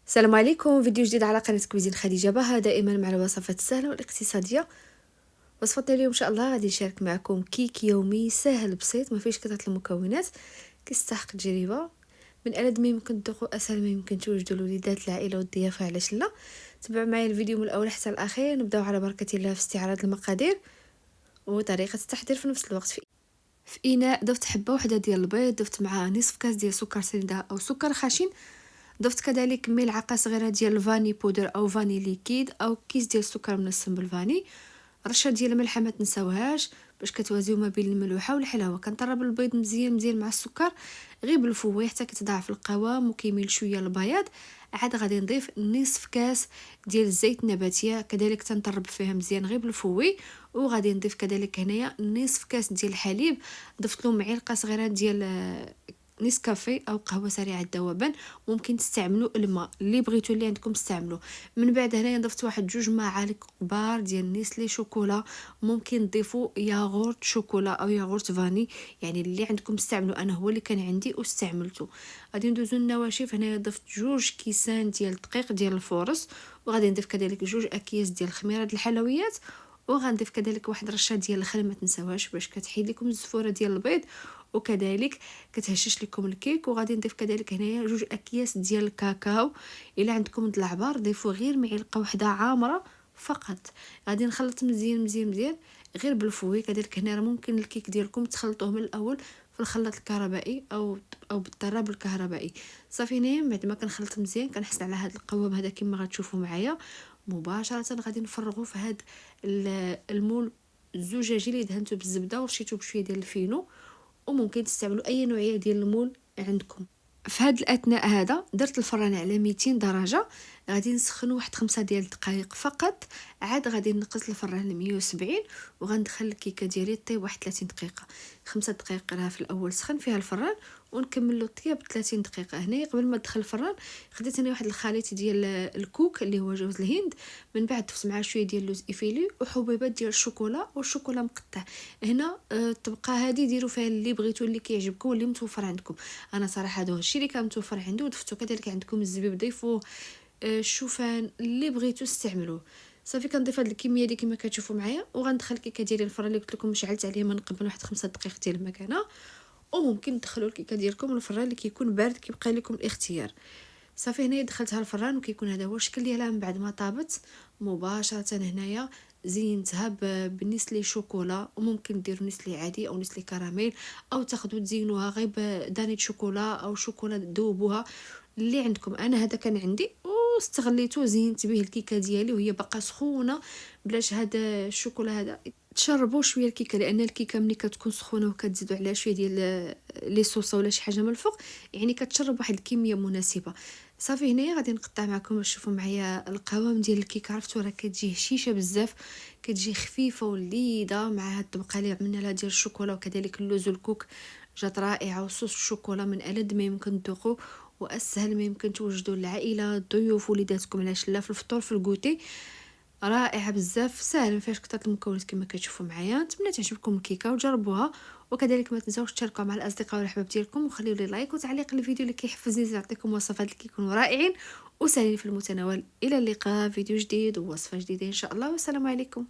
السلام عليكم. فيديو جديد على قناة كويزين خديجة بها، دائما مع الوصفات السهلة والاقتصادية. وصفتنا اليوم ان شاء الله غادي نشارك معكم كيك يومي سهل بسيط ما فيش كثرة المكونات، كيستحق التجربة. من ألذ ما يمكن تذوقوا، اسهل ما يمكن توجدوا لوليدات العائلة والضيافة، علاش لا؟ تبعوا معايا الفيديو من الاول حتى الاخير. نبداو على بركة الله في استعراض المقادير وطريقة التحضير في نفس الوقت. في اناء ضفت حبة واحدة ديال البيض، ضفت معها نصف كاس ديال سكر سنيدة او سكر خشن، ضفت كذلك ملعقه صغيره ديال الفاني بودر او فاني ليكيد او كيس ديال السكر منسم بالفاني، رشه ديال الملحه ما تنساوهاش باش كتوازيو ما بين الملوحه والحلاوه. كنطرب البيض مزيان مع السكر غير بالفوي حتى كتضاعف القوام وكيميل شويه البياض. عاد غادي نضيف نصف كاس ديال الزيت النباتيه، كذلك تنطرب فيها مزيان غير بالفوي. وغادي نضيف كذلك هنايا نصف كاس ديال الحليب، ضفت له معلقه صغيره ديال نسكافيه او قهوه سريعه الذوبان. ممكن تستعملوا الماء اللي بغيتو اللي عندكم استعملوا. من بعد هنايا ضفت واحد 2 معالق كبار ديال نيسلي شوكولا، ممكن تضيفوا ياغورت شوكولا او ياغورت فاني، يعني اللي عندكم استعملوا. انا هو اللي كان عندي واستعملته. غادي ندوزو للنواشف. هنايا ضفت 2 كيسان ديال الدقيق ديال الفورص، وغادي نضيف كذلك 2 اكياس ديال الخميره ديال الحلويات، وغنضيف كذلك واحد رشه ديال الخل ما تنساوهاش باش كتحيد لكم الزفوره ديال البيض وكذلك كتهشش لكم الكيك. وغادي نضيف كذلك هنايا 2 اكياس ديال الكاكاو، الا عندكم د العبار ضيفوا غير معلقه واحده عامره فقط. غادي نخلط مزيان غير بالفوي. كذلك هنا ممكن الكيك ديالكم تخلطوه من الاول في الخلاط الكهربائي او بالطراب الكهربائي. صافي هنا بعد ما كنخلط مزيان كنحصل على هذا القوام هذا كما غتشوفوا معايا. مباشره غادي نفرغوا في هذا المول الزجاجي اللي دهنته بالزبده ورشيته بشويه ديال الفينو، وممكن تستعملوا اي نوعيه ديال المول عندكم. في هذا الاثناء هذا درت الفران على 200 درجه، غادي نسخنوا واحد 5 ديال الدقائق فقط. عاد غادي نقص الفران ل 170 وغندخل الكيكه ديالي طيب واحد 30 دقيقه. 5 دقائق راه في الاول سخن فيها الفران، ونكمل له الطياب 30 دقيقه. هنا قبل ما ندخل الفران خديت انا واحد الخليط ديال الكوك اللي هو جوز الهند، من بعد ضفت معاه شويه ديال اللوز ايفيلي وحبيبات ديال الشوكولا والشوكولا مقطع. هنا الطبقه هذه ديروا فيها اللي بغيتوا اللي كيعجبكم واللي متوفر عندكم. انا صراحه هذا الشيء اللي كان متوفر عندي وضفتو. كذلك عندكم الزبيب ضيفوا الشوفان اللي بغيتوا استعملوه. صافي كنضيف هاد الكميه دي كما كتشوفوا معايا، وغندخل الكيكه ديالي الفران اللي قلت لكم شعلت عليه من قبل واحد 5 دقائق ديال المكانه. وممكن تدخلوا الكيكه ديالكم الفران اللي كيكون بارد، كيبقى لكم الاختيار. صافي هنايا دخلتها الفران وكيكون هذا هو الشكل ديالها من بعد ما طابت. مباشره هنايا زينتها بالنسلي شوكولا، وممكن ديروا نسلي عادي او نسلي كراميل، او تاخذوا تزينوها غير بدانه شوكولا او شوكولا تذوبوها اللي عندكم. انا هذا كان عندي واستغليته زينت به الكيكه ديالي وهي باقا سخونه بلاش هذا الشوكولا هذا. تشربوا شويه الكيكه، لان الكيكه ملي كتكون سخونه وكتزيدوا عليها شويه ديال لي صوصه ولا شي حاجه من الفوق يعني كتشرب واحد الكميه مناسبه. صافي هنايا غادي نقطع معكم باش تشوفوا معايا القوام ديال الكيك. عرفتوا راه كتجي هشيشه بزاف، كتجي خفيفه وليده مع هاد الطبقه اللي عملنا لها ديال الشوكولا وكذلك اللوز والكوك. جات رائعه، وصوص الشوكولا من ألذ ما يمكن تذوقوا واسهل ما يمكن توجدوا للعائله الضيوف وليداتكم، علاش لا في الفطور في الكوتي. رائعه بزاف، ساهل ما فيهاش كثره المكونات كما كتشوفوا معايا. نتمنى تعجبكم الكيكه وجربوها، وكذلك ما تنساوش تشاركوا مع الاصدقاء والاحباب ديالكم، وخليوا لي لايك وتعليق الفيديو اللي كيحفزني نعطيكم وصفات اللي كيكونوا رائعين وسهلين في المتناول. الى اللقاء، فيديو جديد ووصفه جديده ان شاء الله، والسلام عليكم.